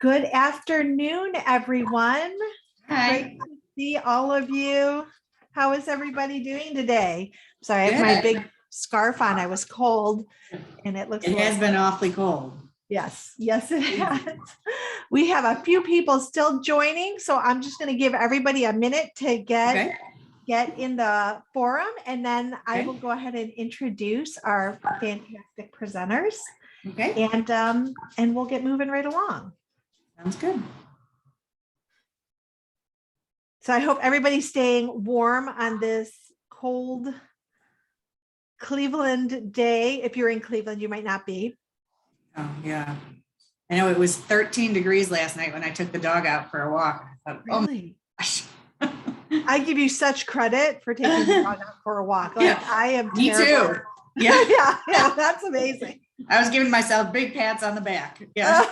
Good afternoon, everyone. Hi. Great to see all of you. How is everybody doing today? Sorry, I have my Good. big scarf on. I was cold and it looks It has been awfully cold. Yes, it has. We have a few people still joining, so I'm just going to give everybody a minute to get in the forum, and then I will go ahead and introduce our fantastic presenters. Okay. And we'll get moving right along. Sounds good. So I hope everybody's staying warm on this cold Cleveland day. If you're in Cleveland, you might not be. Oh, yeah. I know it was 13 degrees last night when I took the dog out for a walk. I thought, Really? oh, I give you such credit for taking the dog out for a walk. Like, yeah, I am me terrible. too. Yeah. yeah, that's amazing. I was giving myself big pats on the back. Yeah.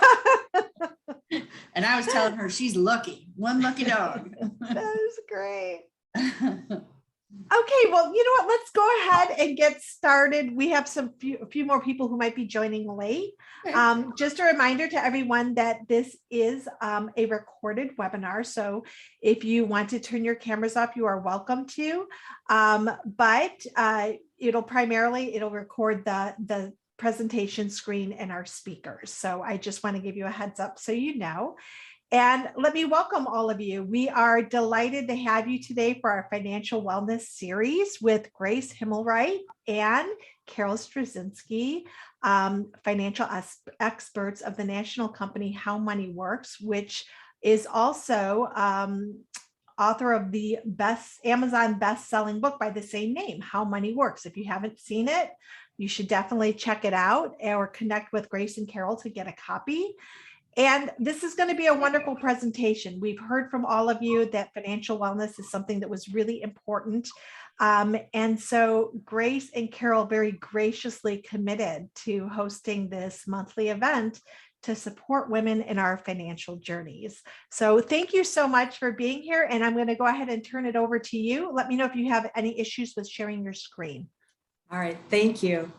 And I was telling her she's lucky. One lucky dog. That is great. Okay, well, you know what? Let's go ahead and get started. We have a few more people who might be joining late. Okay. Just a reminder to everyone that this is a recorded webinar. So if you want to turn your cameras off, you are welcome to. But it'll record the presentation screen and our speakers. So I just want to give you a heads up so you know. And let me welcome all of you. We are delighted to have you today for our financial wellness series with Grace Himmelwright and Carol Straczynski, financial experts of the national company How Money Works, which is also author of the Amazon best-selling book by the same name, How Money Works. If you haven't seen it, you should definitely check it out or connect with Grace and Carol to get a copy. And this is going to be a wonderful presentation. We've heard from all of you that financial wellness is something that was really important. And so Grace and Carol very graciously committed to hosting this monthly event to support women in our financial journeys. So thank you so much for being here. And I'm going to go ahead and turn it over to you. Let me know if you have any issues with sharing your screen. All right, thank you.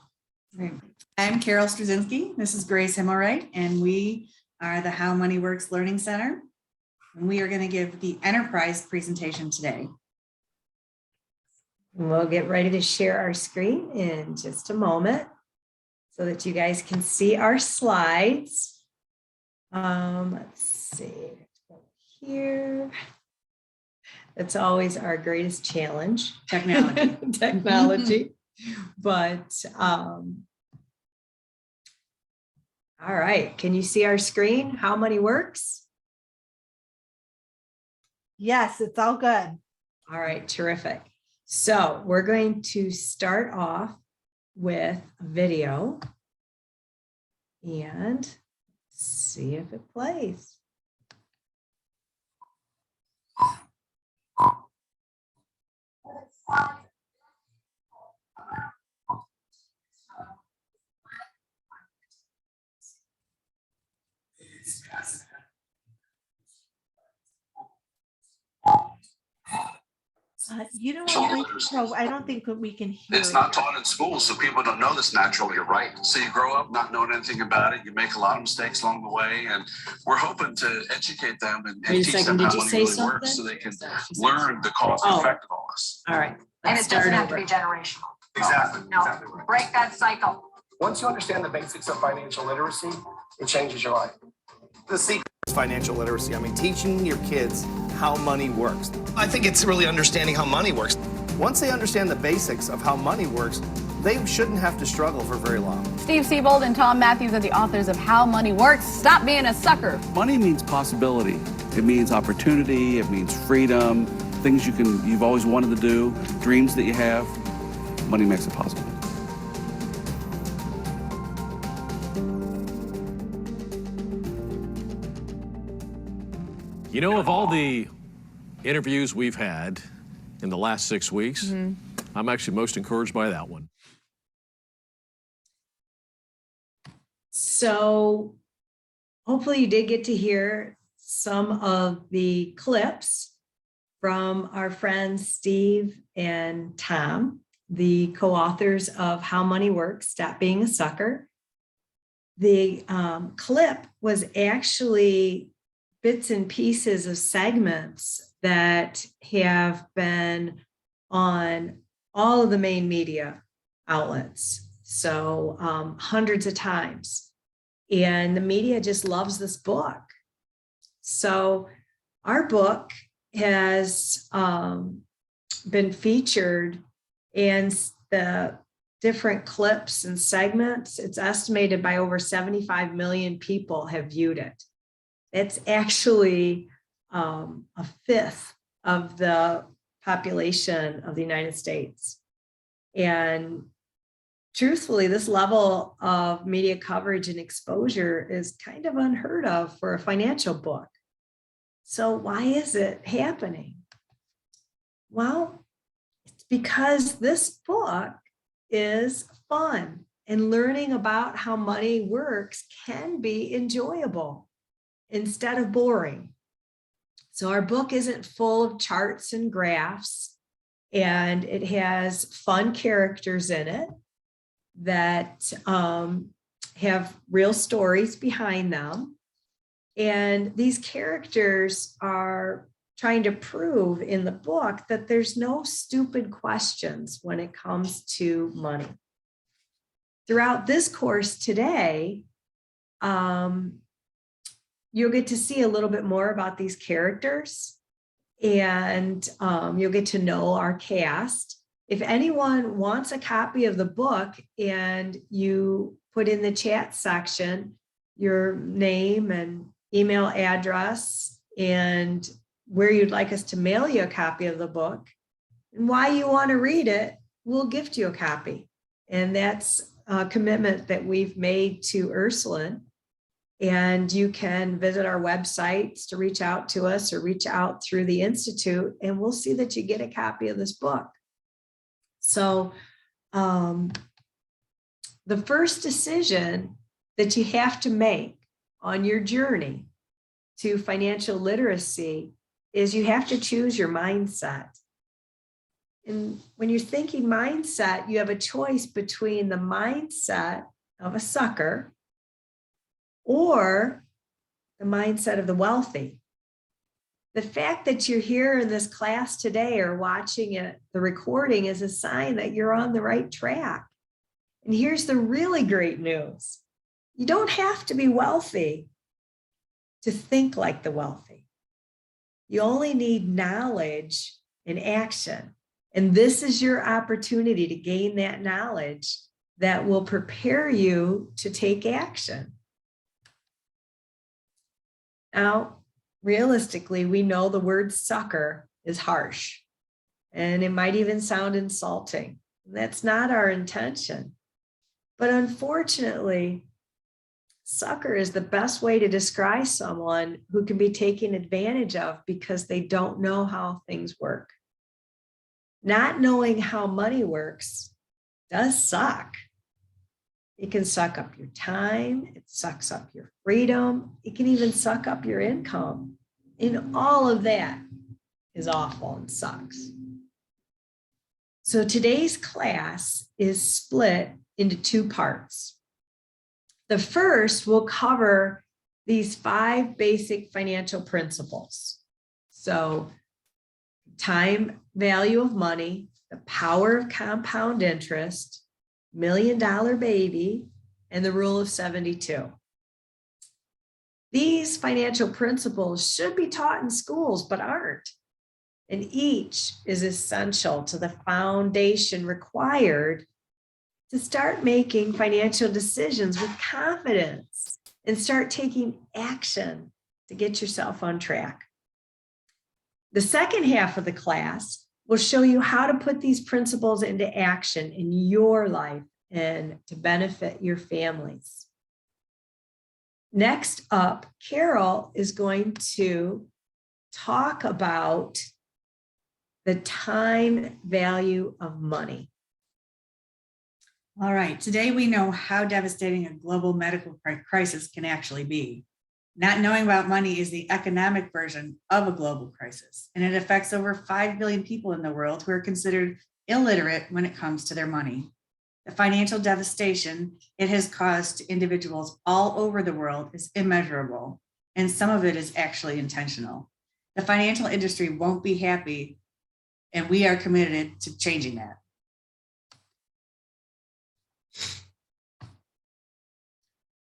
I'm Carol Straczynski. This is Grace Himmelwright, and we are the How Money Works Learning Center. And we are going to give the enterprise presentation today. We'll get ready to share our screen in just a moment so that you guys can see our slides. Let's see, here. That's always our greatest challenge. Technology. But all right, can you see our screen? How Money Works? Yes, it's all good. All right, terrific. So we're going to start off with a video and see if it plays. You know what? I don't think that we can hear. It's not taught in school, so people don't know this naturally. You're right. So you grow up not knowing anything about it. You make a lot of mistakes along the way, and we're hoping to educate them and teach them how money really works, so they can learn the cause and effect of all this. All right. And it doesn't have to be generational. Exactly. No, Exactly. break that cycle. Once you understand the basics of financial literacy, it changes your life. The secret is financial literacy. I mean, teaching your kids how money works. I think it's really understanding how money works. Once they understand the basics of how money works, they shouldn't have to struggle for very long. Steve Siebold and Tom Matthews are the authors of How Money Works. Stop being a sucker. Money means possibility. It means opportunity. It means freedom. Things you've always wanted to do, dreams that you have. Money makes it possible. You know, of all the interviews we've had in the last 6 weeks, I'm actually most encouraged by that one. So hopefully you did get to hear some of the clips from our friends Steve and Tom, the co-authors of How Money Works, Stop Being a Sucker. The clip was actually bits and pieces of segments that have been on all of the main media outlets. So hundreds of times. And the media just loves this book. So our book has been featured in the different clips and segments. It's estimated by over 75 million people have viewed it. It's actually a fifth of the population of the United States. And truthfully, this level of media coverage and exposure is kind of unheard of for a financial book. So why is it happening? Well, it's because this book is fun, and learning about how money works can be enjoyable instead of boring. So our book isn't full of charts and graphs, and it has fun characters in it that have real stories behind them. And these characters are trying to prove in the book that there's no stupid questions when it comes to money. Throughout this course today, you'll get to see a little bit more about these characters, and you'll get to know our cast. If anyone wants a copy of the book, and you put in the chat section your name and email address and where you'd like us to mail you a copy of the book and why you want to read it, we'll gift you a copy. And that's a commitment that we've made to Ursuline. And you can visit our websites to reach out to us or reach out through the Institute, and we'll see that you get a copy of this book. So the first decision that you have to make on your journey to financial literacy is you have to choose your mindset. And when you're thinking mindset, you have a choice between the mindset of a sucker or the mindset of the wealthy. The fact that you're here in this class today or watching it, the recording, is a sign that you're on the right track. And here's the really great news. You don't have to be wealthy to think like the wealthy. You only need knowledge and action. And this is your opportunity to gain that knowledge that will prepare you to take action. Now, realistically, we know the word sucker is harsh, and it might even sound insulting. That's not our intention. But unfortunately, sucker is the best way to describe someone who can be taken advantage of because they don't know how things work. Not knowing how money works does suck. It can suck up your time. It sucks up your freedom. It can even suck up your income. And all of that is awful and sucks. So today's class is split into two parts. The first will cover these 5 basic financial principles. So time value of money, the power of compound interest, $1 Million Baby, and the rule of 72. These financial principles should be taught in schools, but aren't. And each is essential to the foundation required to start making financial decisions with confidence and start taking action to get yourself on track. The second half of the class will show you how to put these principles into action in your life and to benefit your families. Next up, Carol is going to talk about the time value of money. All right, today we know how devastating a global medical crisis can actually be. Not knowing about money is the economic version of a global crisis, and it affects over 5 billion people in the world who are considered illiterate when it comes to their money. The financial devastation it has caused to individuals all over the world is immeasurable, and some of it is actually intentional. The financial industry won't be happy, and we are committed to changing that.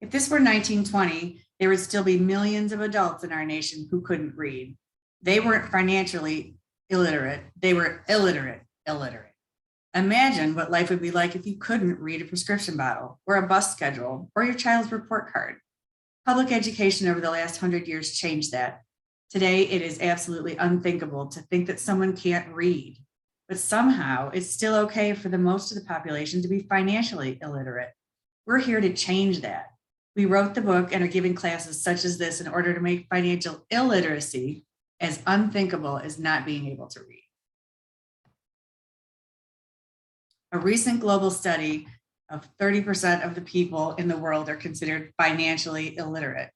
If this were 1920, there would still be millions of adults in our nation who couldn't read. They weren't financially illiterate, they were illiterate. Imagine what life would be like if you couldn't read a prescription bottle or a bus schedule or your child's report card. Public education over the last 100 years changed that. Today, it is absolutely unthinkable to think that someone can't read, but somehow it's still okay for the most of the population to be financially illiterate. We're here to change that. We wrote the book and are giving classes such as this in order to make financial illiteracy as unthinkable as not being able to read. A recent global study of 30% of the people in the world are considered financially illiterate.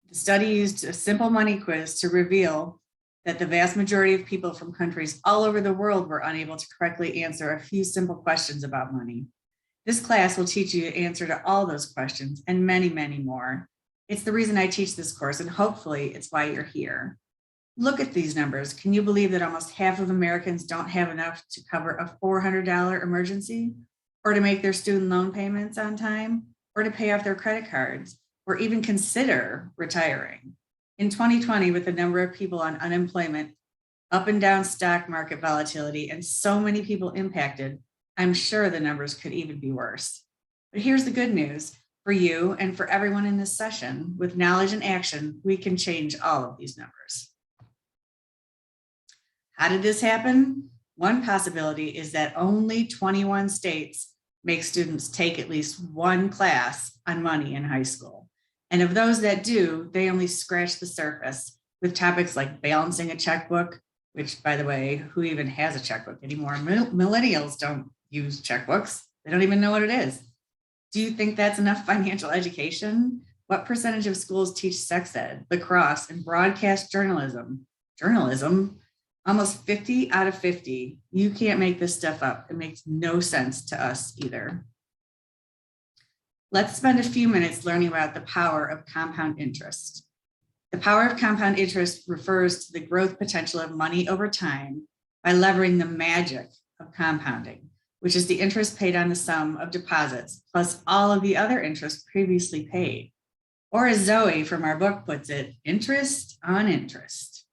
The study used a simple money quiz to reveal that the vast majority of people from countries all over the world were unable to correctly answer a few simple questions about money. This class will teach you the answer to all those questions and many, many more. It's the reason I teach this course, and hopefully it's why you're here. Look at these numbers. Can you believe that almost half of Americans don't have enough to cover a $400 emergency, or to make their student loan payments on time, or to pay off their credit cards, or even consider retiring? In 2020, with the number of people on unemployment, up and down stock market volatility, and so many people impacted, I'm sure the numbers could even be worse. But here's the good news for you and for everyone in this session. With knowledge and action, we can change all of these numbers. How did this happen? One possibility is that only 21 states make students take at least one class on money in high school. And of those that do, they only scratch the surface with topics like balancing a checkbook, which, by the way, who even has a checkbook anymore? Millennials don't use checkbooks. They don't even know what it is. Do you think that's enough financial education? What percentage of schools teach sex ed, lacrosse, and broadcast journalism? Journalism? Almost 50 out of 50. You can't make this stuff up. It makes no sense to us either. Let's spend a few minutes learning about the power of compound interest. The power of compound interest refers to the growth potential of money over time by leveraging the magic of compounding, which is the interest paid on the sum of deposits plus all of the other interest previously paid. Or as Zoe from our book puts it, interest on interest.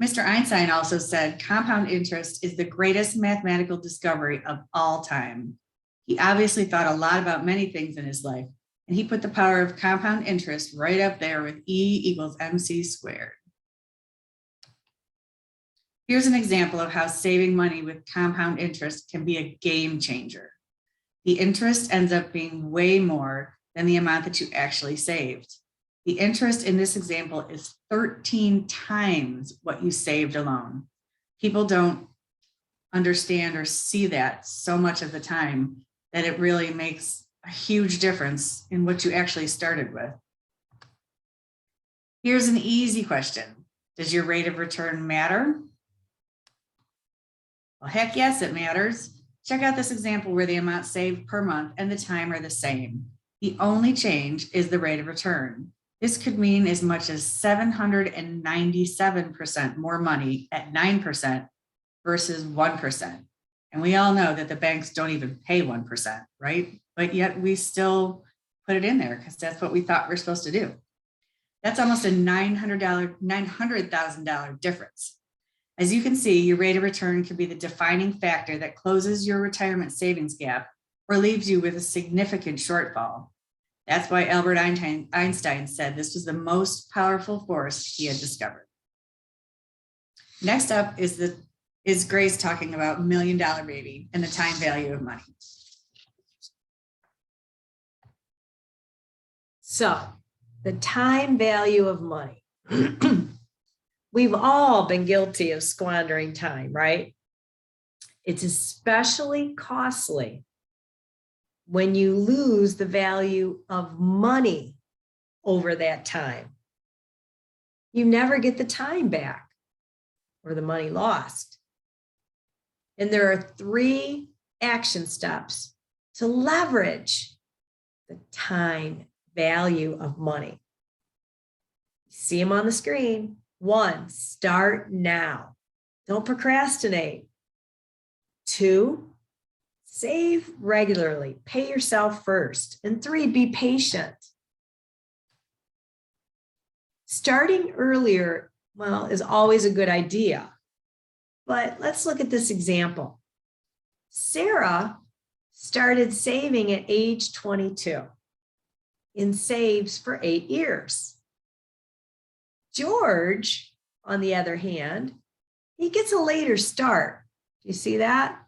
Mr. Einstein also said compound interest is the greatest mathematical discovery of all time. He obviously thought a lot about many things in his life, and he put the power of compound interest right up there with E equals MC squared. Here's an example of how saving money with compound interest can be a game changer. The interest ends up being way more than the amount that you actually saved. The interest in this example is 13 times what you saved alone. People don't understand or see that so much of the time that it really makes a huge difference in what you actually started with. Here's an easy question. Does your rate of return matter? Well, heck yes, it matters. Check out this example where the amount saved per month and the time are the same. The only change is the rate of return. This could mean as much as 797% more money at 9% versus 1%. And we all know that the banks don't even pay 1%, right? But yet we still put it in there because that's what we thought we're supposed to do. That's almost a $900,000 difference. As you can see, your rate of return could be the defining factor that closes your retirement savings gap or leaves you with a significant shortfall. That's why Albert Einstein said this was the most powerful force he had discovered. Next up is Grace talking about $1 Million Baby and the time value of money. So, the time value of money. We've all been guilty of squandering time, right? It's especially costly when you lose the value of money over that time. You never get the time back or the money lost. And there are three action steps to leverage the time value of money. See them on the screen. 1, start now. Don't procrastinate. 2, save regularly. Pay yourself first. And 3, be patient. Starting earlier, well, is always a good idea. But let's look at this example. Sarah started saving at age 22 and saves for 8 years. George, on the other hand, he gets a later start. Do you see that?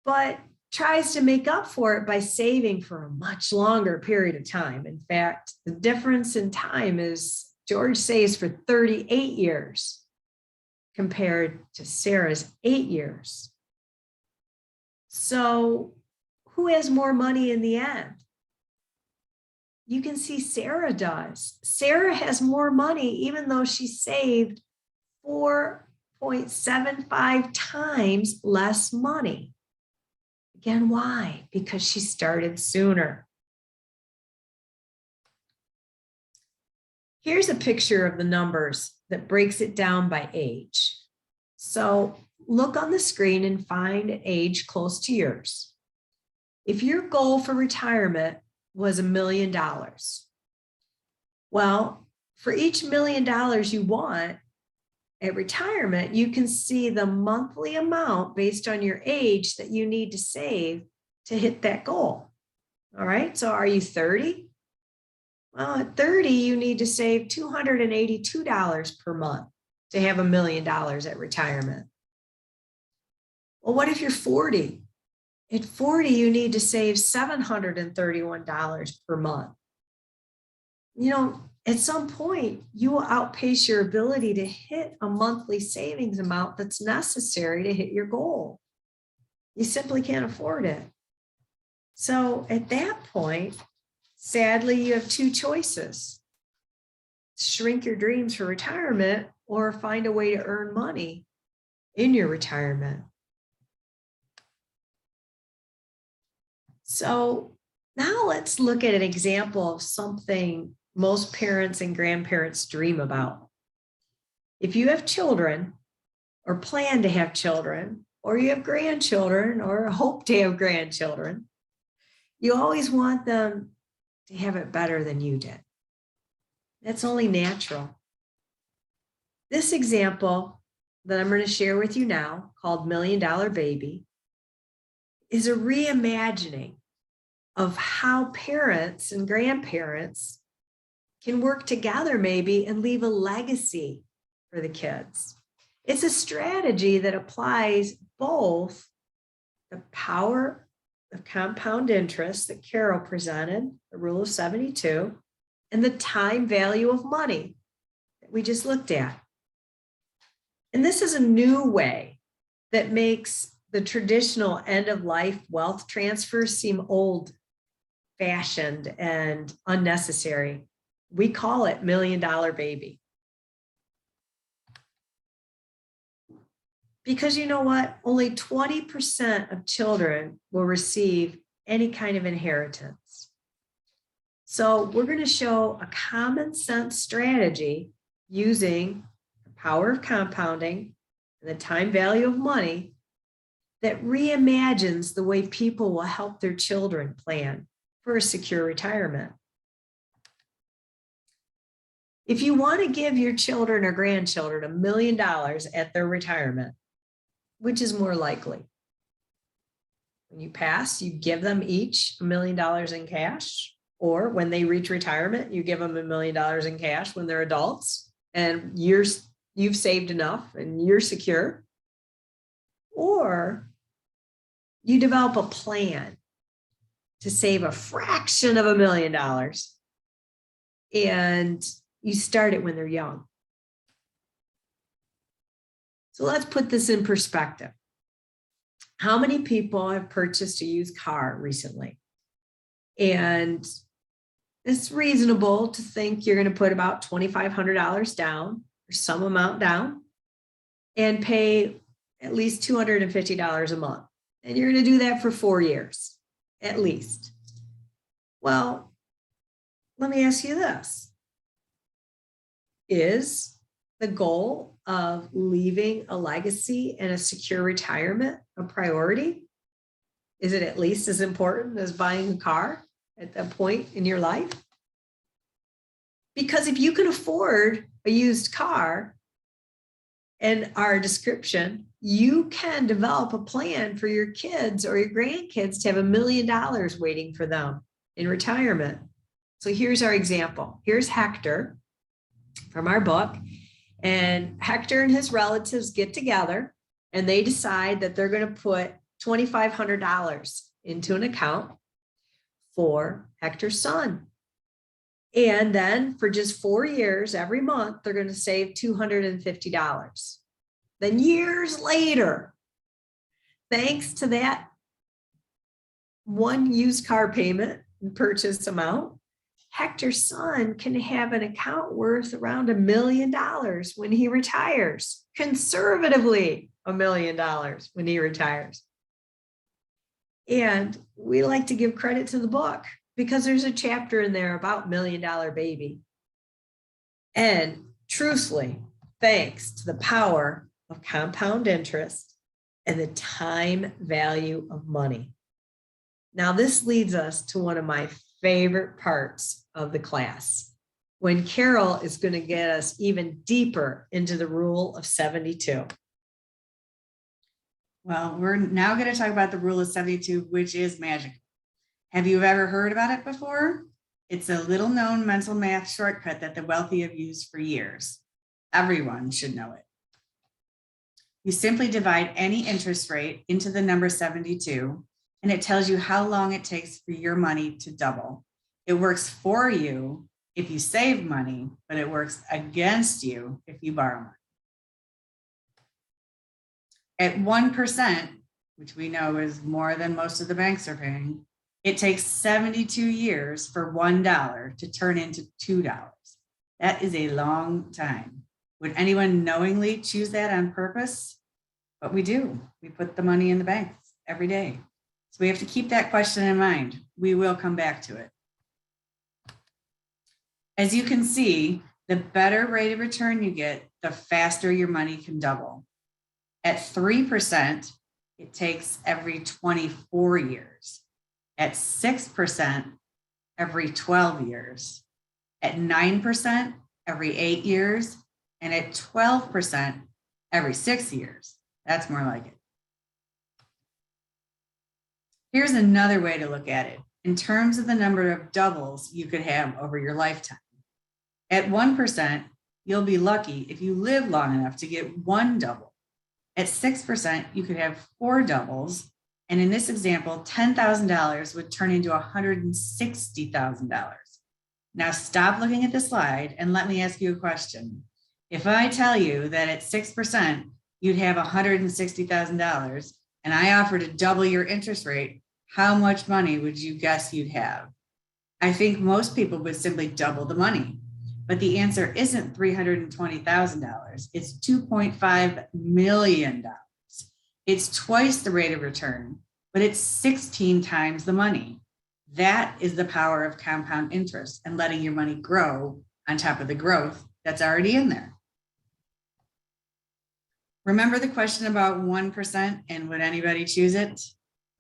But tries to make up for it by saving for a much longer period of time. In fact, the difference in time is George saves for 38 years compared to Sarah's 8 years. So who has more money in the end? You can see Sarah does. Sarah has more money even though she saved 4.75 times less money. Again, why? Because she started sooner. Here's a picture of the numbers that breaks it down by age. So look on the screen and find an age close to yours. If your goal for retirement was $1 million, well, for each $1 million you want at retirement, you can see the monthly amount based on your age that you need to save to hit that goal. All right, so are you 30? Well, at 30, you need to save $282 per month to have $1 million at retirement. Well, what if you're 40? At 40, you need to save $731 per month. You know, at some point, you will outpace your ability to hit a monthly savings amount that's necessary to hit your goal. You simply can't afford it. So at that point, sadly, you have 2 choices. Shrink your dreams for retirement or find a way to earn money in your retirement. So now let's look at an example of something most parents and grandparents dream about. If you have children or plan to have children, or you have grandchildren or hope to have grandchildren, you always want them to have it better than you did. That's only natural. This example that I'm going to share with you now, called $1 Million Baby, is a reimagining of how parents and grandparents can work together maybe and leave a legacy for the kids. It's a strategy that applies both the power of compound interest that Carol presented, the rule of 72, and the time value of money that we just looked at. And this is a new way that makes the traditional end-of-life wealth transfer seem old-fashioned and unnecessary. We call it $1 Million Baby. Because you know what? Only 20% of children will receive any kind of inheritance. So we're going to show a common sense strategy using the power of compounding and the time value of money that reimagines the way people will help their children plan for a secure retirement. If you want to give your children or grandchildren $1 million at their retirement, which is more likely? When you pass, you give them each $1 million in cash, or when they reach retirement, you give them $1 million in cash when they're adults and you've saved enough and you're secure. Or you develop a plan to save a fraction of $1 million and you start it when they're young. So let's put this in perspective. How many people have purchased a used car recently? And it's reasonable to think you're going to put about $2,500 down or some amount down and pay at least $250 a month And you're going to do that for 4 years, at least. Well, let me ask you this. Is the goal of leaving a legacy and a secure retirement a priority? Is it at least as important as buying a car at that point in your life? Because if you can afford a used car and our description, you can develop a plan for your kids or your grandkids to have $1 million waiting for them in retirement. So here's our example. Here's Hector from our book. And Hector and his relatives get together and they decide that they're going to put $2,500 into an account for Hector's son. And then for just 4 years, every month, they're going to save $250. Then years later, thanks to that one used car payment and purchase amount, Hector's son can have an account worth around $1 million when he retires, conservatively $1 million when he retires. And we like to give credit to the book because there's a chapter in there about $1 Million Baby. And truthfully, thanks to the power of compound interest and the time value of money. Now, this leads us to one of my favorite parts of the class, when Carol is going to get us even deeper into the rule of 72. Well, we're now going to talk about the rule of 72, which is magical. Have you ever heard about it before? It's a little known mental math shortcut that the wealthy have used for years. Everyone should know it. You simply divide any interest rate into the number 72, and it tells you how long it takes for your money to double. It works for you if you save money, but it works against you if you borrow money. At 1%, which we know is more than most of the banks are paying, it takes 72 years for $1 to turn into $2. That is a long time. Would anyone knowingly choose that on purpose? But we do. We put the money in the banks every day. So we have to keep that question in mind. We will come back to it. As you can see, the better rate of return you get, the faster your money can double. At 3%, it takes every 24 years. At 6%, every 12 years. At 9%, every 8 years. And at 12%, every 6 years. That's more like it. Here's another way to look at it. In terms of the number of doubles you could have over your lifetime. At 1%, you'll be lucky if you live long enough to get one double. At 6%, you could have 4 doubles. And in this example, $10,000 would turn into $160,000. Now stop looking at the slide and let me ask you a question. If I tell you that at 6%, you'd have $160,000 and I offer to double your interest rate, how much money would you guess you'd have? I think most people would simply double the money. But the answer isn't $320,000. It's $2.5 million. It's twice the rate of return, but it's 16 times the money. That is the power of compound interest and letting your money grow on top of the growth that's already in there. Remember the question about 1% and would anybody choose it?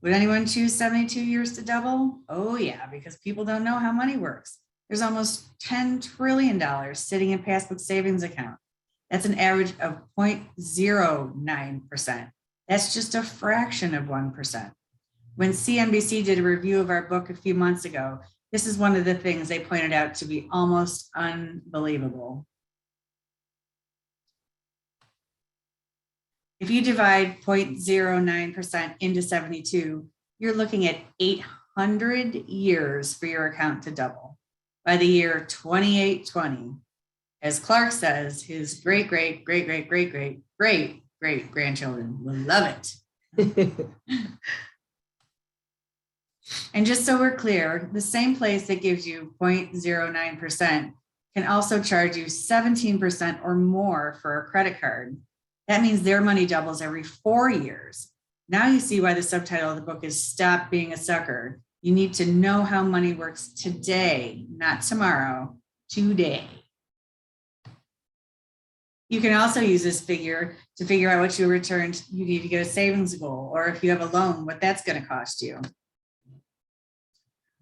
Would anyone choose 72 years to double? Oh yeah, because people don't know how money works. There's almost $10 trillion sitting in passbook savings account. That's an average of 0.09%. That's just a fraction of 1%. When CNBC did a review of our book a few months ago, this is one of the things they pointed out to be almost unbelievable. If you divide 0.09% into 72, you're looking at 800 years for your account to double. By the year 2820, as Clark says, his great-great-great-great-great-great-great-grandchildren will love it. And just so we're clear, the same place that gives you 0.09% can also charge you 17% or more for a credit card. That means their money doubles every 4 years. Now you see why the subtitle of the book is Stop Being a Sucker. You need to know how money works today, not tomorrow, today. You can also use this figure to figure out what you returned. You need to get a savings goal, or if you have a loan, what that's going to cost you.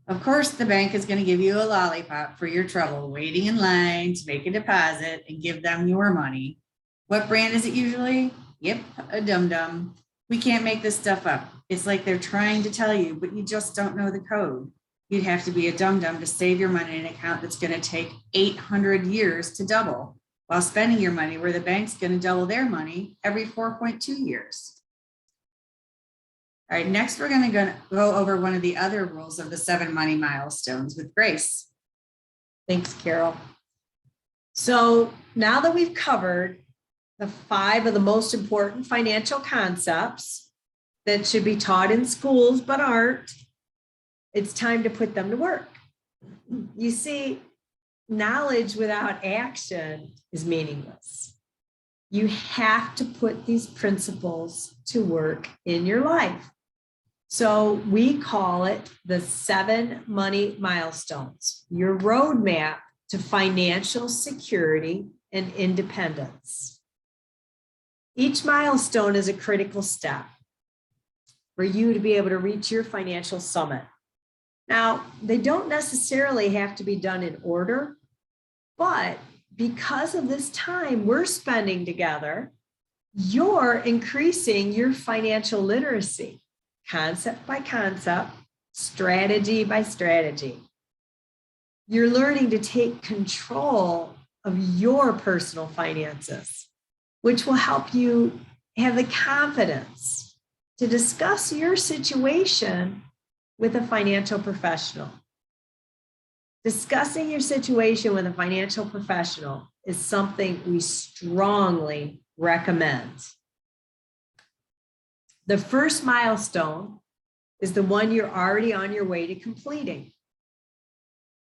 Of course, the bank is going to give you a lollipop for your trouble waiting in line to make a deposit and give them your money. What brand is it usually? Yep, a dum-dum. We can't make this stuff up. It's like they're trying to tell you, but you just don't know the code. You'd have to be a dum-dum to save your money in an account that's going to take 800 years to double, while spending your money where the bank's going to double their money every 4.2 years. All right, next we're going to go over one of the other rules of the 7 money milestones with Grace. Thanks, Carol. So now that we've covered the 5 of the most important financial concepts that should be taught in schools but aren't, it's time to put them to work. You see, knowledge without action is meaningless. You have to put these principles to work in your life. So we call it the 7 money milestones, your roadmap to financial security and independence. Each milestone is a critical step for you to be able to reach your financial summit. Now, they don't necessarily have to be done in order, but because of this time we're spending together, you're increasing your financial literacy, concept by concept, strategy by strategy. You're learning to take control of your personal finances, which will help you have the confidence to discuss your situation with a financial professional. Discussing your situation with a financial professional is something we strongly recommend. The first milestone is the one you're already on your way to completing.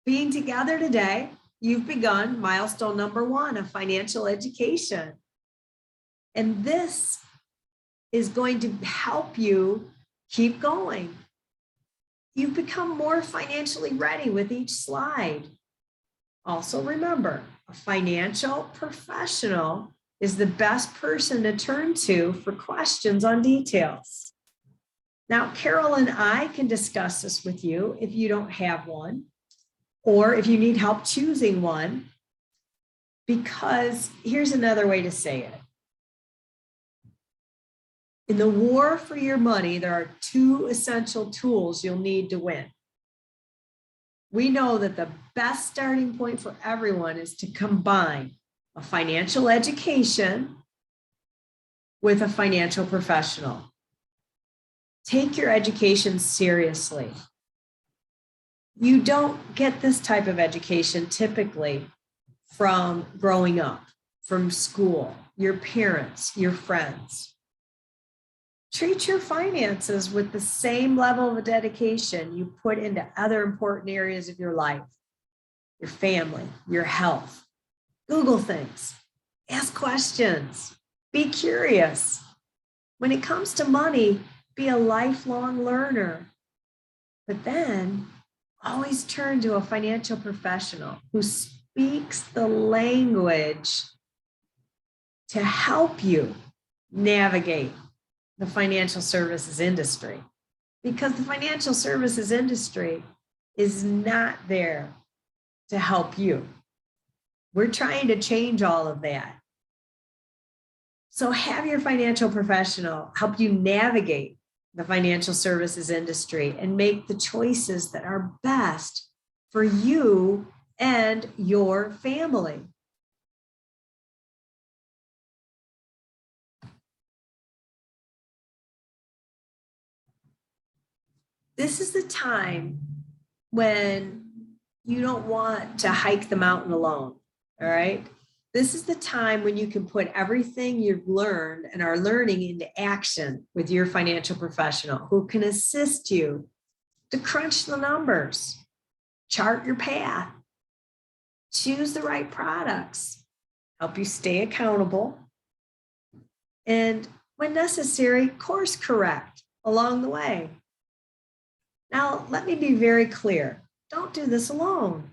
Being together today, you've begun milestone number 1 of financial education. And this is going to help you keep going. You've become more financially ready with each slide. Also remember, a financial professional is the best person to turn to for questions on details. Now, Carol and I can discuss this with you if you don't have one, or if you need help choosing one, because here's another way to say it. In the war for your money, there are 2 essential tools you'll need to win. We know that the best starting point for everyone is to combine a financial education with a financial professional. Take your education seriously. You don't get this type of education typically from growing up, from school, your parents, your friends. Treat your finances with the same level of dedication you put into other important areas of your life, your family, your health. Google things, ask questions, be curious. When it comes to money, be a lifelong learner, but then always turn to a financial professional who speaks the language to help you navigate the financial services industry, because the financial services industry is not there to help you. We're trying to change all of that. So have your financial professional help you navigate the financial services industry and make the choices that are best for you and your family. This is the time when you don't want to hike the mountain alone, all right? This is the time when you can put everything you've learned and are learning into action with your financial professional who can assist you to crunch the numbers, chart your path, choose the right products, help you stay accountable, and when necessary, course correct along the way. Now, let me be very clear. Don't do this alone.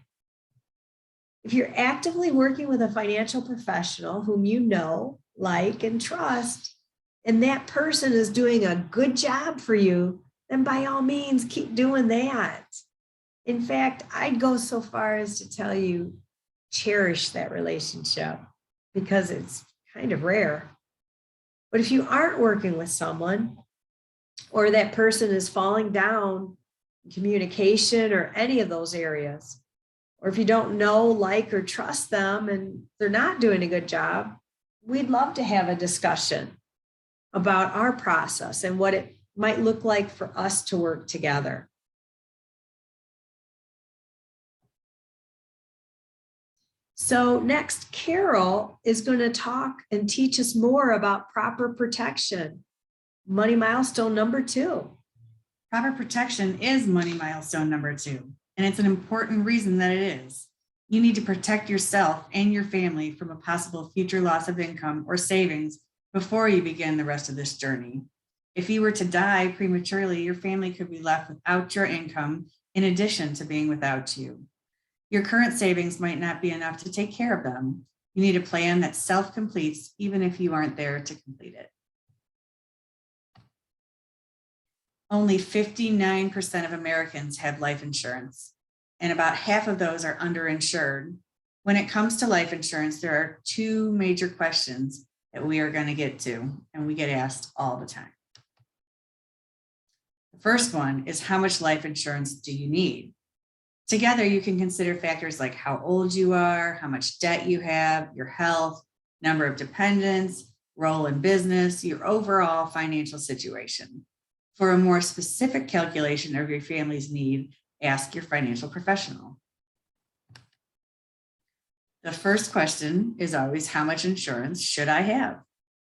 If you're actively working with a financial professional whom you know, like, and trust, and that person is doing a good job for you, then by all means, keep doing that. In fact, I'd go so far as to tell you, cherish that relationship because it's kind of rare. But if you aren't working with someone, or that person is falling down in communication or any of those areas, or if you don't know, like, or trust them and they're not doing a good job, we'd love to have a discussion about our process and what it might look like for us to work together. So next, Carol is going to talk and teach us more about proper protection. Money milestone number 2. Proper protection is money milestone number 2, and it's an important reason that it is. You need to protect yourself and your family from a possible future loss of income or savings before you begin the rest of this journey. If you were to die prematurely, your family could be left without your income in addition to being without you. Your current savings might not be enough to take care of them. You need a plan that self-completes even if you aren't there to complete it. Only 59% of Americans have life insurance, and about half of those are underinsured. When it comes to life insurance, there are 2 major questions that we are going to get to, and we get asked all the time. The first one is, how much life insurance do you need? Together, you can consider factors like how old you are, how much debt you have, your health, number of dependents, role in business, your overall financial situation. For a more specific calculation of your family's need, ask your financial professional. The first question is always, how much insurance should I have?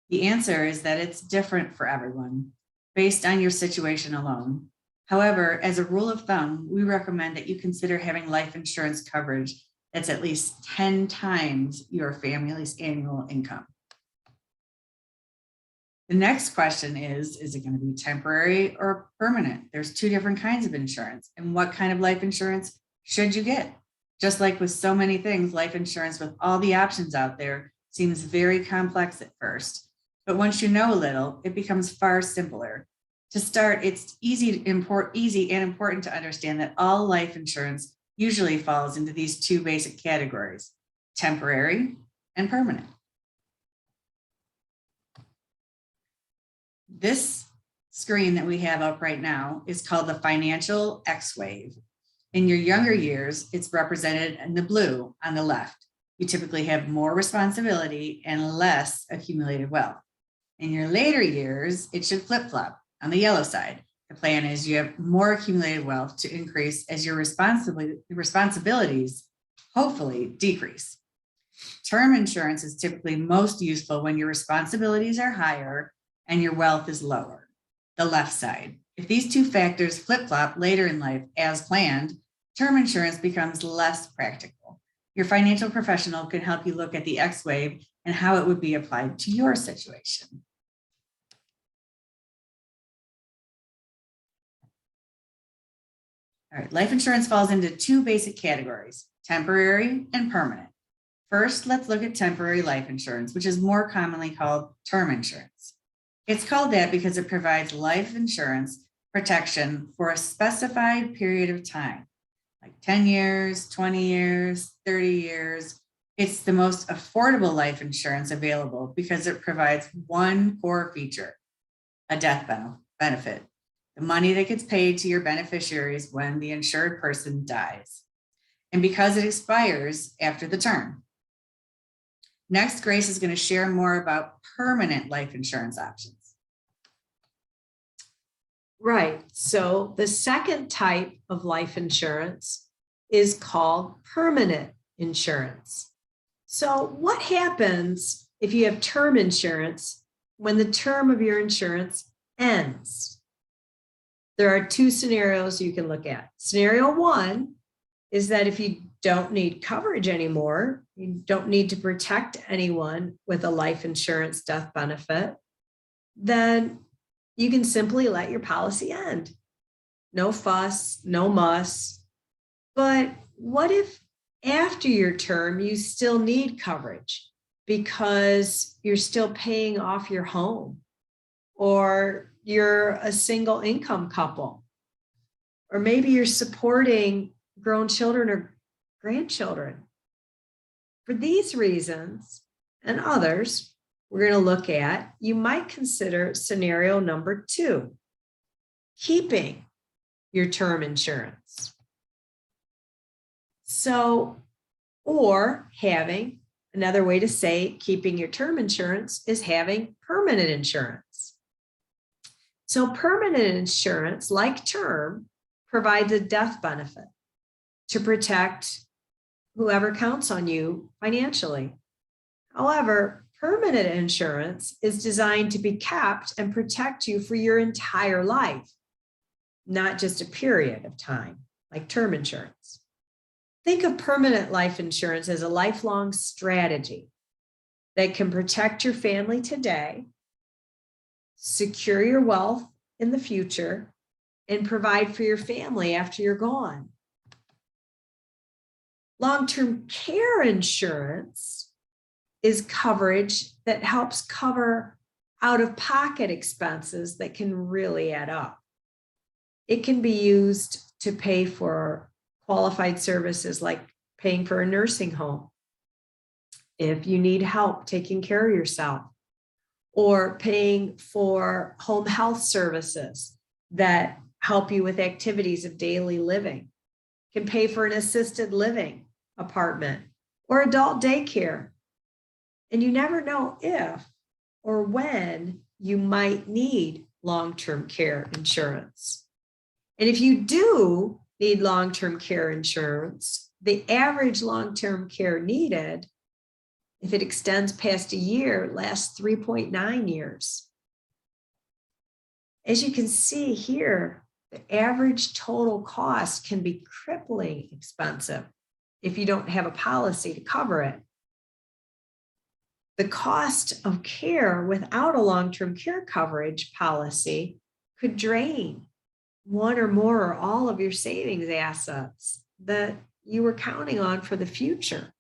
The answer is that it's different for everyone based on your situation alone. However, as a rule of thumb, we recommend that you consider having life insurance coverage that's at least 10 times your family's annual income. The next question is it going to be temporary or permanent? There's 2 different kinds of insurance. And what kind of life insurance should you get? Just like with so many things, life insurance with all the options out there seems very complex at first. But once you know a little, it becomes far simpler. To start, it's easy and important to understand that all life insurance usually falls into these 2 basic categories: temporary and permanent. This screen that we have up right now is called the financial X-wave. In your younger years, it's represented in the blue on the left. You typically have more responsibility and less accumulated wealth. In your later years, it should flip-flop on the yellow side. The plan is you have more accumulated wealth to increase as your responsibilities hopefully decrease. Term insurance is typically most useful when your responsibilities are higher and your wealth is lower, the left side. If these 2 factors flip-flop later in life as planned, term insurance becomes less practical. Your financial professional can help you look at the X-wave and how it would be applied to your situation. All right, life insurance falls into 2 basic categories: temporary and permanent. First, let's look at temporary life insurance, which is more commonly called term insurance. It's called that because it provides life insurance protection for a specified period of time, like 10 years, 20 years, 30 years. It's the most affordable life insurance available because it provides one core feature: a death benefit, the money that gets paid to your beneficiaries when the insured person dies, and because it expires after the term. Next, Grace is going to share more about permanent life insurance options. Right. So the second type of life insurance is called permanent insurance. So what happens if you have term insurance when the term of your insurance ends? There are 2 scenarios you can look at. Scenario 1 is that if you don't need coverage anymore, you don't need to protect anyone with a life insurance death benefit, then you can simply let your policy end. No fuss, no muss. But what if after your term, you still need coverage because you're still paying off your home, or you're a single income couple, or maybe you're supporting grown children or grandchildren? For these reasons and others we're going to look at, you might consider scenario number 2, keeping your term insurance. So, or having, another way to say keeping your term insurance is having permanent insurance. So permanent insurance, like term, provides a death benefit to protect whoever counts on you financially. However, permanent insurance is designed to be kept and protect you for your entire life, not just a period of time, like term insurance. Think of permanent life insurance as a lifelong strategy that can protect your family today, secure your wealth in the future, and provide for your family after you're gone. Long-term care insurance is coverage that helps cover out-of-pocket expenses that can really add up. It can be used to pay for qualified services like paying for a nursing home, if you need help taking care of yourself, or paying for home health services that help you with activities of daily living, can pay for an assisted living apartment or adult daycare. And you never know if or when you might need long-term care insurance. And if you do need long-term care insurance, the average long-term care needed, if it extends past a year, lasts 3.9 years. As you can see here, the average total cost can be crippling expensive if you don't have a policy to cover it. The cost of care without a long-term care coverage policy could drain one or more or all of your savings assets that you were counting on for the future.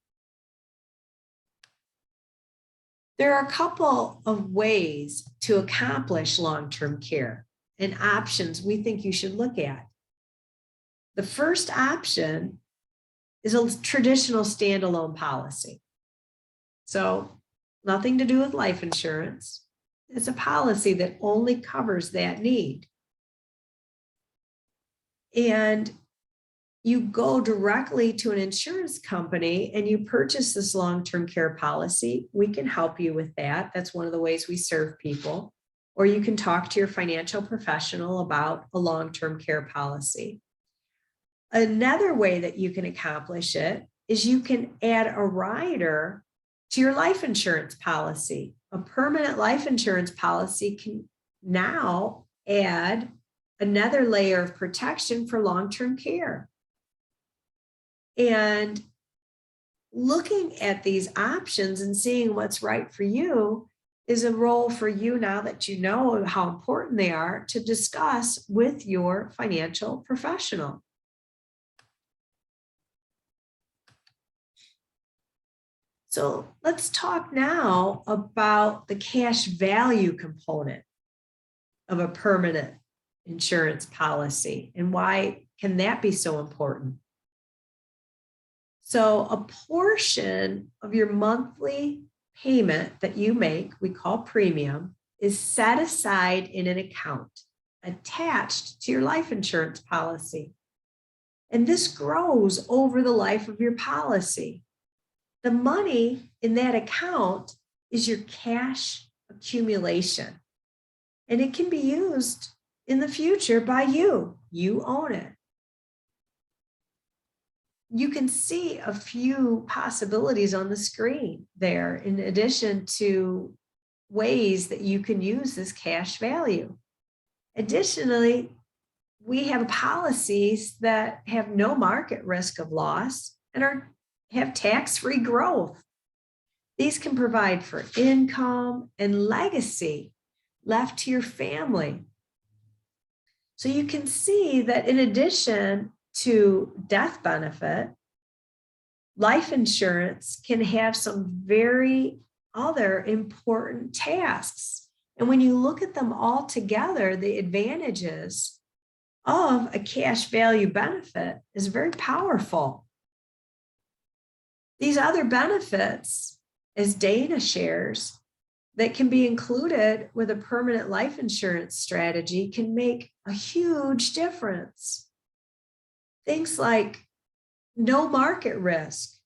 There are a couple of ways to accomplish long-term care and options we think you should look at. The first option is a traditional standalone policy. So nothing to do with life insurance. It's a policy that only covers that need. And you go directly to an insurance company and you purchase this long-term care policy. We can help you with that. That's one of the ways we serve people. Or you can talk to your financial professional about a long-term care policy. Another way that you can accomplish it is you can add a rider to your life insurance policy. A permanent life insurance policy can now add another layer of protection for long-term care. And looking at these options and seeing what's right for you is a role for you, now that you know how important they are, to discuss with your financial professional. So let's talk now about the cash value component of a permanent insurance policy and why can that be so important. So a portion of your monthly payment that you make, we call premium, is set aside in an account attached to your life insurance policy. And this grows over the life of your policy. The money in that account is your cash accumulation, and it can be used in the future by you. You own it. You can see a few possibilities on the screen there, in addition to ways that you can use this cash value. Additionally, we have policies that have no market risk of loss and have tax-free growth. These can provide for income and legacy left to your family. So you can see that in addition to death benefit, life insurance can have some very other important tasks. And when you look at them all together, the advantages of a cash value benefit is very powerful. These other benefits, as Dana shares, that can be included with a permanent life insurance strategy can make a huge difference. Things like no market risk,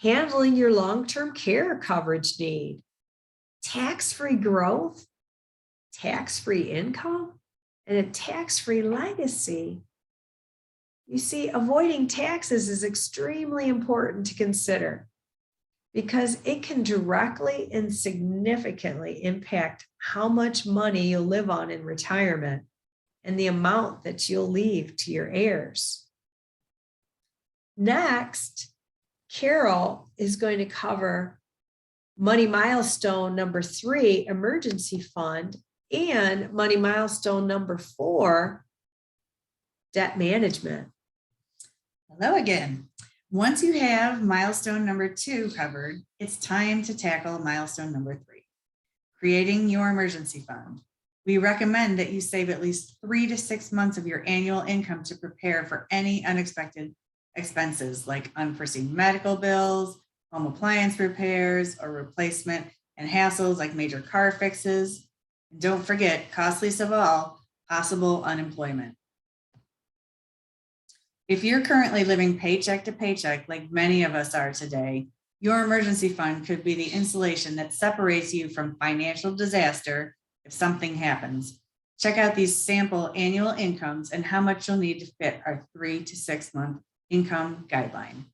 handling your long-term care coverage need, tax-free growth, tax-free income, and a tax-free legacy. You see, avoiding taxes is extremely important to consider because it can directly and significantly impact how much money you'll live on in retirement and the amount that you'll leave to your heirs. Next, Carol is going to cover Money Milestone number 3, Emergency Fund, and Money Milestone number 4, Debt Management. Hello again. Once you have milestone number 2 covered, it's time to tackle milestone number 3, creating your emergency fund. We recommend that you save at least 3 to 6 months of your annual income to prepare for any unexpected expenses like unforeseen medical bills, home appliance repairs or replacement, and hassles like major car fixes. And don't forget, costliest of all, possible unemployment. If you're currently living paycheck to paycheck, like many of us are today, your emergency fund could be the insulation that separates you from financial disaster if something happens. Check out these sample annual incomes and how much you'll need to fit our 3 to 6 month income guideline.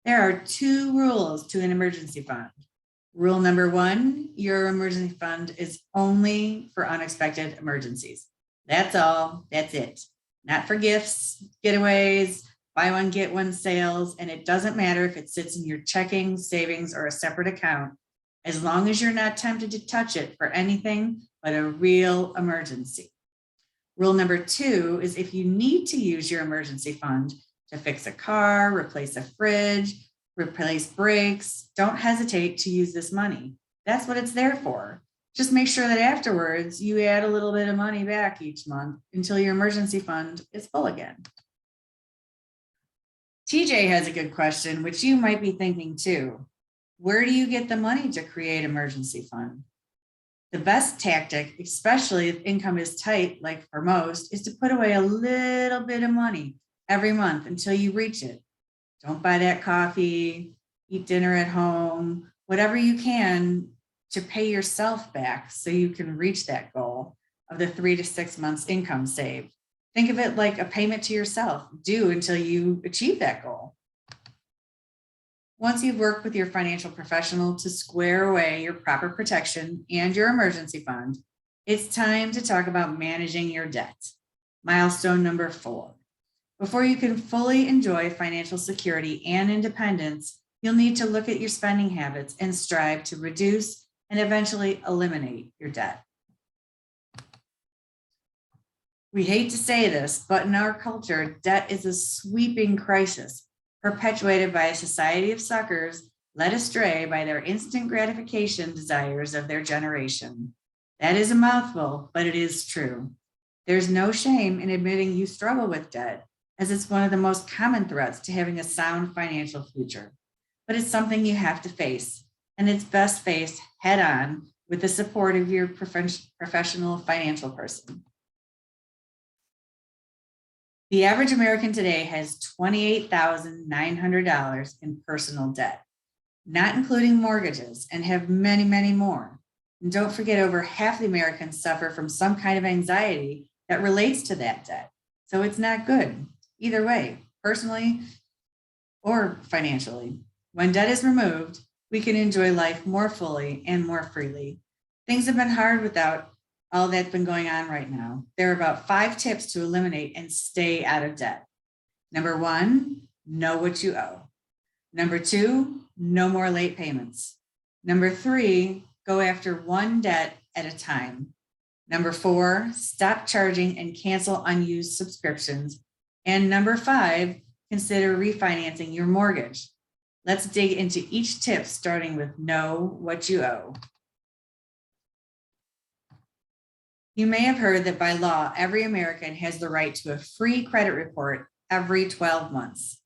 There are 2 rules to an emergency fund. Rule number 1, your emergency fund is only for unexpected emergencies. That's all, that's it. Not for gifts, getaways, buy one, get one sales, and it doesn't matter if it sits in your checking, savings, or a separate account, as long as you're not tempted to touch it for anything but a real emergency. Rule number 2 is if you need to use your emergency fund to fix a car, replace a fridge, replace brakes, don't hesitate to use this money. That's what it's there for. Just make sure that afterwards you add a little bit of money back each month until your emergency fund is full again. TJ has a good question, which you might be thinking too. Where do you get the money to create emergency fund? The best tactic, especially if income is tight, like for most, is to put away a little bit of money every month until you reach it. Don't buy that coffee, eat dinner at home, whatever you can to pay yourself back so you can reach that goal of the 3 to 6 months income saved. Think of it like a payment to yourself, due until you achieve that goal. Once you've worked with your financial professional to square away your proper protection and your emergency fund, it's time to talk about managing your debt. Milestone number 4. Before you can fully enjoy financial security and independence, you'll need to look at your spending habits and strive to reduce and eventually eliminate your debt. We hate to say this, but in our culture, debt is a sweeping crisis perpetuated by a society of suckers led astray by their instant gratification desires of their generation. That is a mouthful, but it is true. There's no shame in admitting you struggle with debt, as it's one of the most common threats to having a sound financial future. But it's something you have to face, and it's best faced head on with the support of your professional financial person. The average American today has $28,900 in personal debt, not including mortgages, and have many, many more. And don't forget, over half the Americans suffer from some kind of anxiety that relates to that debt. So it's not good either way, personally or financially. When debt is removed, we can enjoy life more fully and more freely. Things have been hard without all that's been going on right now. There are about 5 tips to eliminate and stay out of debt. Number 1, know what you owe. Number 2, no more late payments. Number 3, go after one debt at a time. Number 4, stop charging and cancel unused subscriptions. And number 5, consider refinancing your mortgage. Let's dig into each tip, starting with know what you owe. You may have heard that by law, every American has the right to a free credit report every 12 months.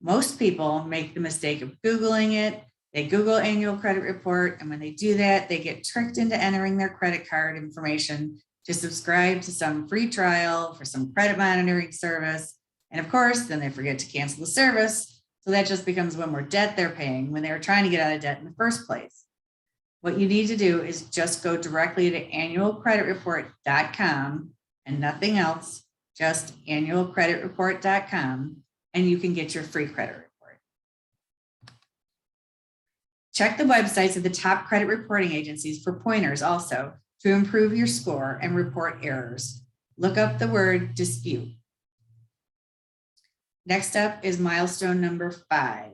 Most people make the mistake of Googling it. They Google annual credit report, and when they do that, they get tricked into entering their credit card information to subscribe to some free trial for some credit monitoring service. And of course, then they forget to cancel the service. So that just becomes one more debt they're paying when they were trying to get out of debt in the first place. What you need to do is just go directly to annualcreditreport.com and nothing else, just annualcreditreport.com, and you can get your free credit report. Check the websites of the top credit reporting agencies for pointers also to improve your score and report errors. Look up the word dispute. Next up is milestone number 5,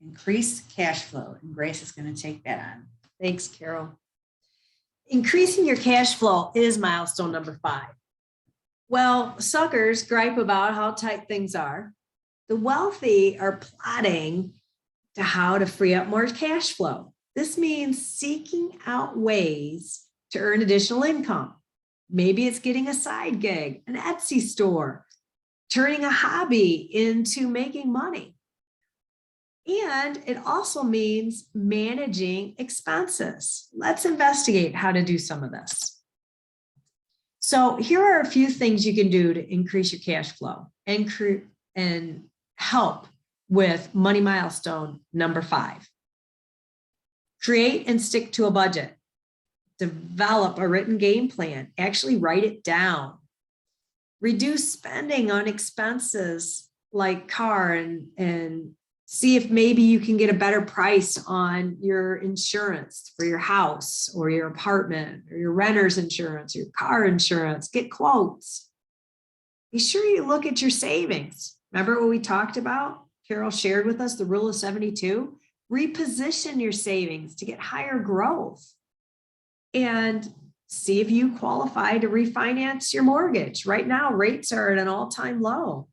increase cash flow. And Grace is going to take that on. Thanks, Carol. Increasing your cash flow is milestone number 5. Well, suckers gripe about how tight things are. The wealthy are plotting to how to free up more cash flow. This means seeking out ways to earn additional income. Maybe it's getting a side gig, an Etsy store, turning a hobby into making money. And it also means managing expenses. Let's investigate how to do some of this. So here are a few things you can do to increase your cash flow and help with money milestone number 5. Create and stick to a budget. Develop a written game plan. Actually write it down. Reduce spending on expenses like car and see if maybe you can get a better price on your insurance for your house or your apartment or your renter's insurance, your car insurance. Get quotes. Be sure you look at your savings. Remember what we talked about? Carol shared with us the rule of 72. Reposition your savings to get higher growth. And see if you qualify to refinance your mortgage. Right now, rates are at an all-time low.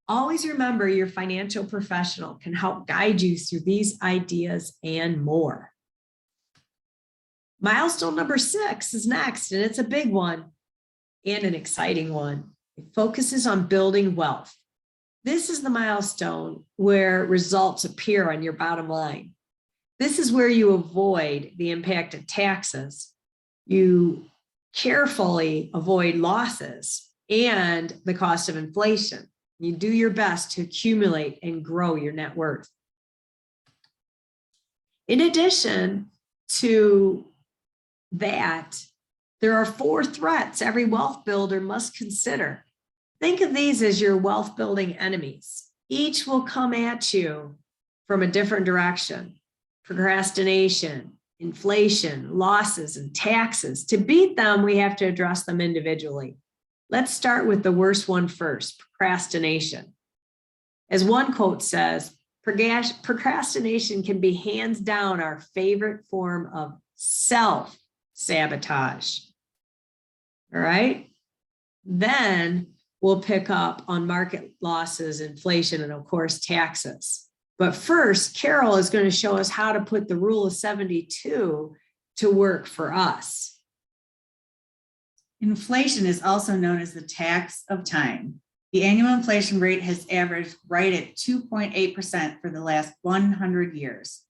Always remember your financial professional can help guide you through these ideas and more. Milestone number 6 is next, and it's a big one and an exciting one. It focuses on building wealth. This is the milestone where results appear on your bottom line. This is where you avoid the impact of taxes. You carefully avoid losses and the cost of inflation. You do your best to accumulate and grow your net worth. In addition to that, there are 4 threats every wealth builder must consider. Think of these as your wealth building enemies. Each will come at you from a different direction. Procrastination, inflation, losses, and taxes. To beat them, we have to address them individually. Let's start with the worst one first, procrastination. As one quote says, procrastination can be hands down our favorite form of self-sabotage. All right? Then we'll pick up on market losses, inflation, and of course, taxes. But first, Carol is going to show us how to put the rule of 72 to work for us. Inflation is also known as the tax of time. The annual inflation rate has averaged right at 2.8% for the last 100 years.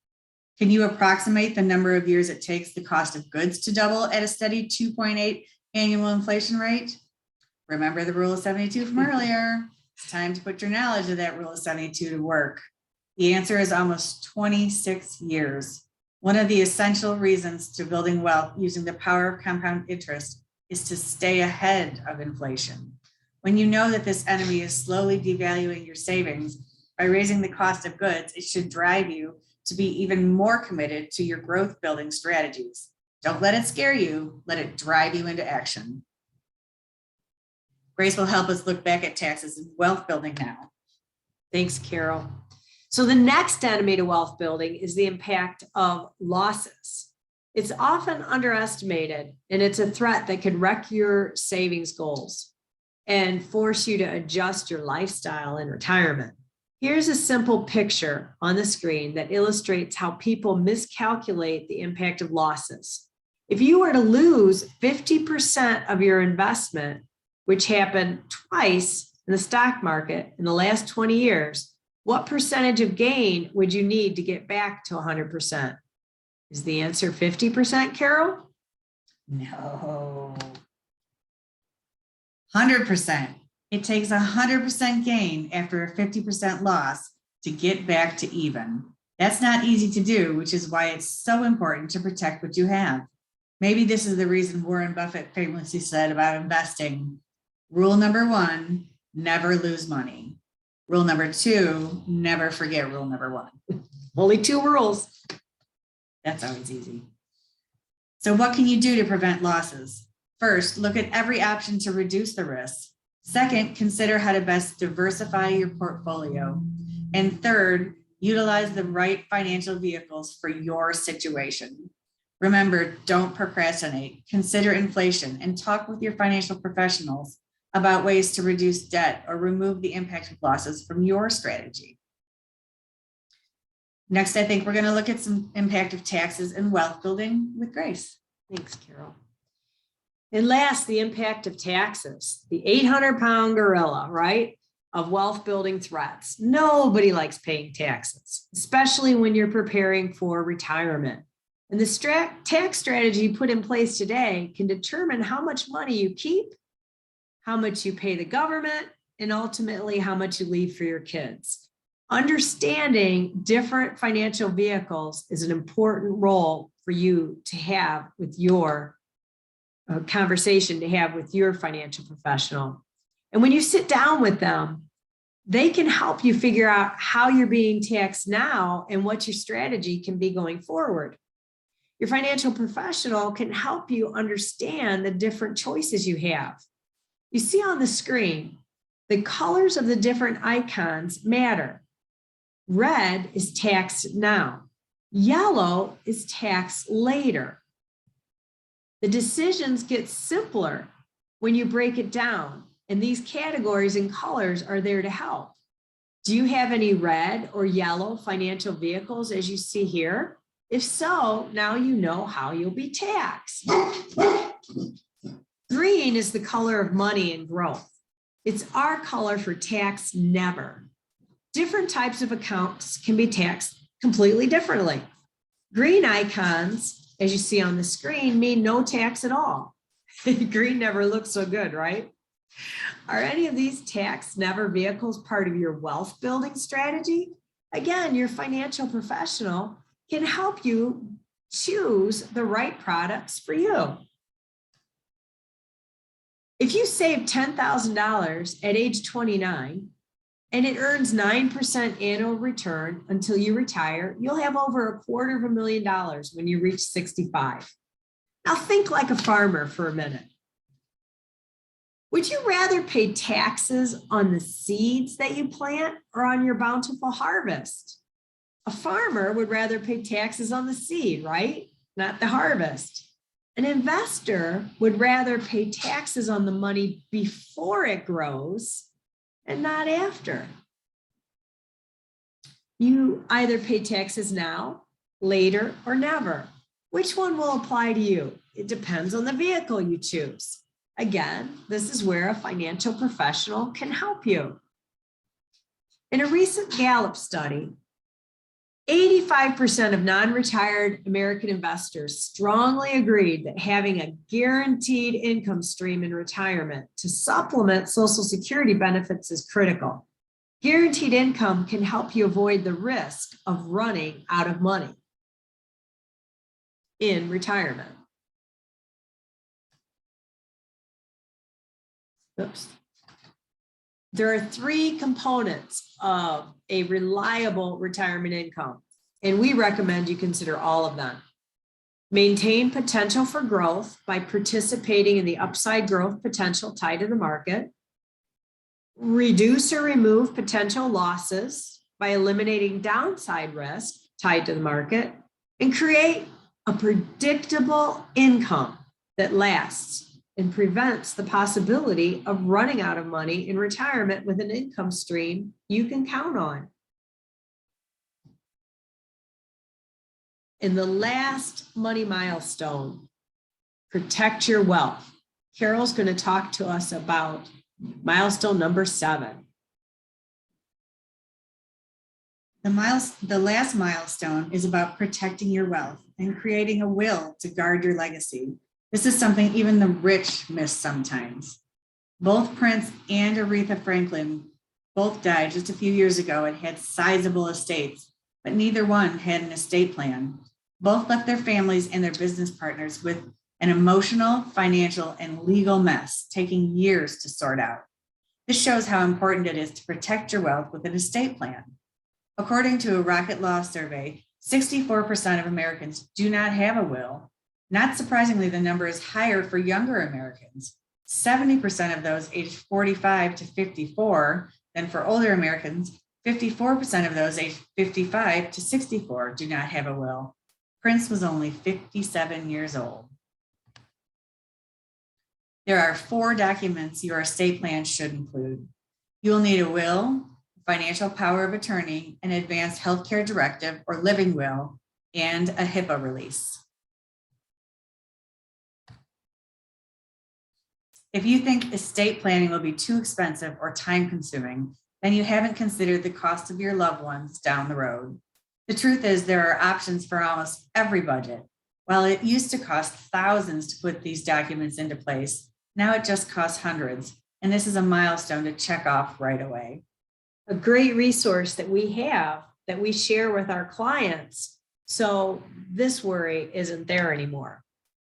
Can you approximate the number of years it takes the cost of goods to double at a steady 2.8 annual inflation rate? Remember the rule of 72 from earlier. It's time to put your knowledge of that rule of 72 to work. The answer is almost 26 years. One of the essential reasons to building wealth using the power of compound interest is to stay ahead of inflation. When you know that this enemy is slowly devaluing your savings by raising the cost of goods, it should drive you to be even more committed to your growth building strategies. Don't let it scare you, let it drive you into action. Grace will help us look back at taxes and wealth building now. Thanks, Carol. So the next enemy to wealth building is the impact of losses. It's often underestimated, and it's a threat that could wreck your savings goals and force you to adjust your lifestyle in retirement. Here's a simple picture on the screen that illustrates how people miscalculate the impact of losses. If you were to lose 50% of your investment, which happened twice in the stock market in the last 20 years, what percentage of gain would you need to get back to 100%? Is the answer 50%, Carol? No. 100%. It takes 100% gain after a 50% loss to get back to even. That's not easy to do, which is why it's so important to protect what you have. Maybe this is the reason Warren Buffett famously said about investing. Rule number 1, never lose money. Rule number 2, never forget rule number 1. Only 2 rules. That's always easy. So what can you do to prevent losses? First, look at every option to reduce the risk. Second, consider how to best diversify your portfolio. And third, utilize the right financial vehicles for your situation. Remember, don't procrastinate. Consider inflation and talk with your financial professionals about ways to reduce debt or remove the impact of losses from your strategy. Next, I think we're going to look at some impact of taxes and wealth building with Grace. Thanks, Carol. And last, the impact of taxes, the 800-pound gorilla, right, of wealth building threats. Nobody likes paying taxes, especially when you're preparing for retirement. And the tax strategy put in place today can determine how much money you keep, how much you pay the government, and ultimately how much you leave for your kids. Understanding different financial vehicles is an important role for you to have with your conversation to have with your financial professional. And when you sit down with them, they can help you figure out how you're being taxed now and what your strategy can be going forward. Your financial professional can help you understand the different choices you have. You see on the screen, the colors of the different icons matter. Red is taxed now. Yellow is taxed later. The decisions get simpler when you break it down, and these categories and colors are there to help. Do you have any red or yellow financial vehicles as you see here? If so, now you know how you'll be taxed. Green is the color of money and growth. It's our color for tax never. Different types of accounts can be taxed completely differently. Green icons, as you see on the screen, mean no tax at all. Green never looks so good, right? Are any of these tax never vehicles part of your wealth building strategy? Again, your financial professional can help you choose the right products for you. If you save $10,000 at age 29 and it earns 9% annual return until you retire, you'll have over $250,000 when you reach 65. Now think like a farmer for a minute. Would you rather pay taxes on the seeds that you plant or on your bountiful harvest? A farmer would rather pay taxes on the seed, right? Not the harvest. An investor would rather pay taxes on the money before it grows and not after. You either pay taxes now, later, or never. Which one will apply to you? It depends on the vehicle you choose. Again, this is where a financial professional can help you. In a recent Gallup study, 85% of non-retired American investors strongly agreed that having a guaranteed income stream in retirement to supplement Social Security benefits is critical. Guaranteed income can help you avoid the risk of running out of money in retirement. Oops. There are 3 components of a reliable retirement income, and we recommend you consider all of them. Maintain potential for growth by participating in the upside growth potential tied to the market. Reduce or remove potential losses by eliminating downside risk tied to the market and create a predictable income that lasts and prevents the possibility of running out of money in retirement with an income stream you can count on. In the last money milestone, protect your wealth, Carol's going to talk to us about milestone number 7. The last milestone is about protecting your wealth and creating a will to guard your legacy. This is something even the rich miss sometimes. Both Prince and Aretha Franklin both died just a few years ago and had sizable estates, but neither one had an estate plan. Both left their families and their business partners with an emotional, financial, and legal mess, taking years to sort out. This shows how important it is to protect your wealth with an estate plan. According to a Rocket Law survey, 64% of Americans do not have a will. Not surprisingly, the number is higher for younger Americans. 70% of those aged 45 to 54, then for older Americans, 54% of those aged 55 to 64 do not have a will. Prince was only 57 years old. There are 4 documents your estate plan should include. You will need a will, financial power of attorney, an advanced healthcare directive or living will, and a HIPAA release. If you think estate planning will be too expensive or time consuming, then you haven't considered the cost of your loved ones down the road. The truth is there are options for almost every budget. While it used to cost thousands to put these documents into place, now it just costs hundreds. And this is a milestone to check off right away. A great resource that we have that we share with our clients, so this worry isn't there anymore.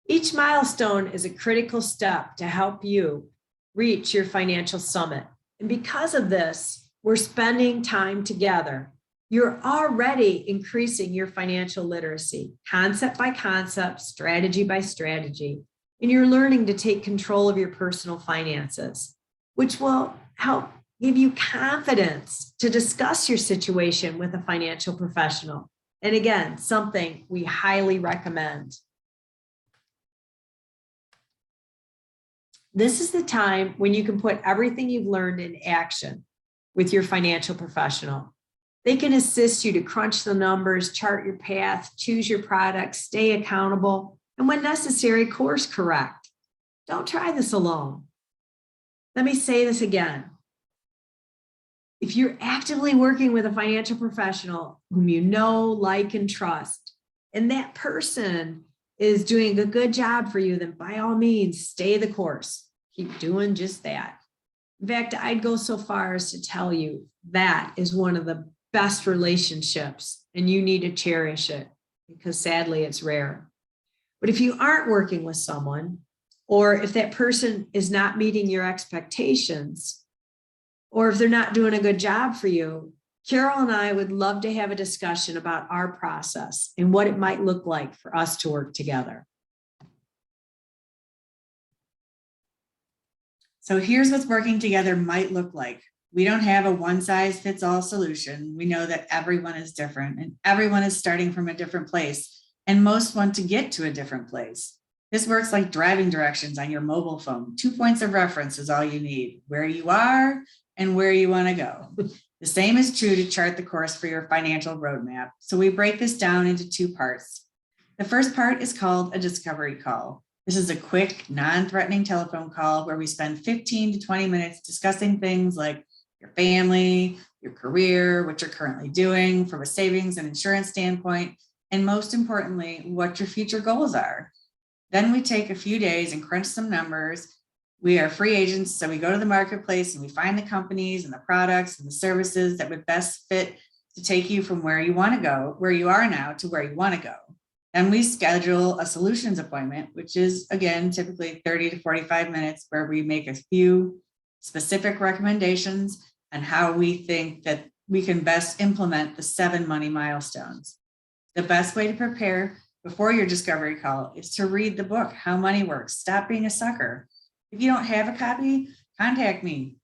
Each milestone is a critical step to help you reach your financial summit. And because of this, we're spending time together. You're already increasing your financial literacy, concept by concept, strategy by strategy, and you're learning to take control of your personal finances, which will help give you confidence to discuss your situation with a financial professional. And again, something we highly recommend. This is the time when you can put everything you've learned in action with your financial professional. They can assist you to crunch the numbers, chart your path, choose your products, stay accountable, and when necessary, course correct. Don't try this alone. Let me say this again. If you're actively working with a financial professional whom you know, like, and trust, and that person is doing a good job for you, then by all means, stay the course. Keep doing just that. In fact, I'd go so far as to tell you that is one of the best relationships, and you need to cherish it because sadly it's rare. But if you aren't working with someone, or if that person is not meeting your expectations, or if they're not doing a good job for you, Carol and I would love to have a discussion about our process and what it might look like for us to work together. So here's what working together might look like. We don't have a one-size-fits-all solution. We know that everyone is different and everyone is starting from a different place, and most want to get to a different place. This works like driving directions on your mobile phone. 2 points of reference is all you need, where you are and where you want to go. The same is true to chart the course for your financial roadmap. So we break this down into 2 parts. The first part is called a discovery call. This is a quick, non-threatening telephone call where we spend 15 to 20 minutes discussing things like your family, your career, what you're currently doing from a savings and insurance standpoint, and most importantly, what your future goals are. Then we take a few days and crunch some numbers. We are free agents, so we go to the marketplace and we find the companies and the products and the services that would best fit to take you from where you want to go, where you are now, to where you want to go. And we schedule a solutions appointment, which is, again, typically 30 to 45 minutes, where we make a few specific recommendations on how we think that we can best implement the 7 money milestones. The best way to prepare before your discovery call is to read the book, How Money Works. Stop being a sucker. If you don't have a copy, contact me.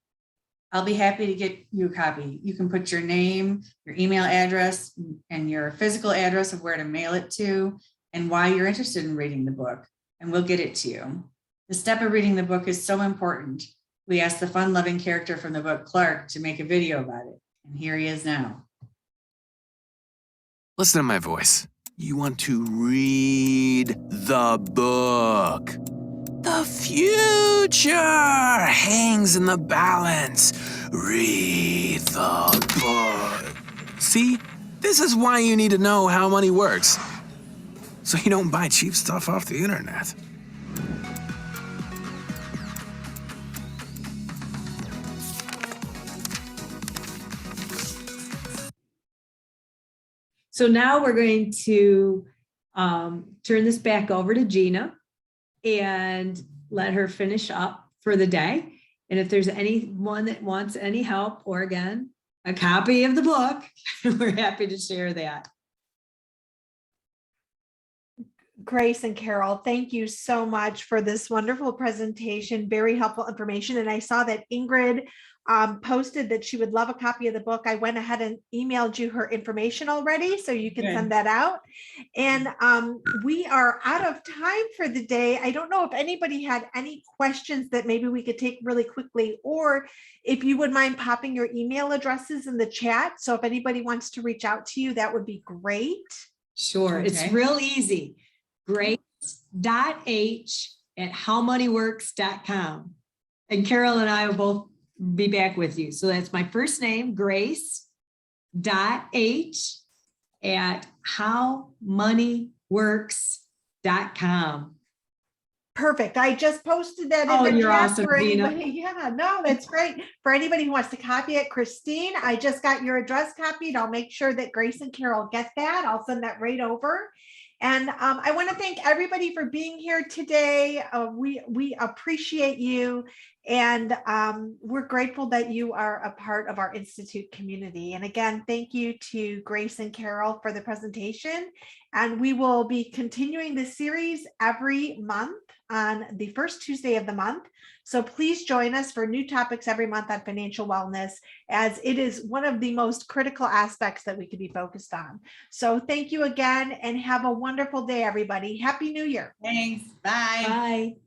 I'll be happy to get you a copy. You can put your name, your email address, and your physical address of where to mail it to, and why you're interested in reading the book, and we'll get it to you. The step of reading the book is so important. We asked the fun-loving character from the book, Clark, to make a video about it, and here he is now. Listen to my voice. You want to read the book. The future hangs in the balance. Read the book. See, this is why you need to know how money works, so you don't buy cheap stuff off the internet. So now we're going to turn this back over to Gina and let her finish up for the day. And if there's anyone that wants any help, or again, a copy of the book, we're happy to share that. Grace and Carol, thank you so much for this wonderful presentation, very helpful information. And I saw that Ingrid posted that she would love a copy of the book. I went ahead and emailed you her information already, so you can send that out. And we are out of time for the day. I don't know if anybody had any questions that maybe we could take really quickly, or if you would mind popping your email addresses in the chat. So if anybody wants to reach out to you, that would be great. Sure, it's real easy. grace.h@howmoneyworks.com. And Carol and I will both be back with you. So that's my first name, grace.h@howmoneyworks.com. Perfect. I just posted that in the chat for anybody. Yeah, no, that's great. For anybody who wants to copy it, Christine, I just got your address copied. I'll make sure that Grace and Carol get that. I'll send that right over. And I want to thank everybody for being here today. We appreciate you, and we're grateful that you are a part of our Institute community. And again, thank you to Grace and Carol for the presentation. And we will be continuing this series every month on the first Tuesday of the month. So please join us for new topics every month on financial wellness, as it is one of the most critical aspects that we could be focused on. So thank you again, and have a wonderful day, everybody. Happy New Year. Thanks. Bye. Bye.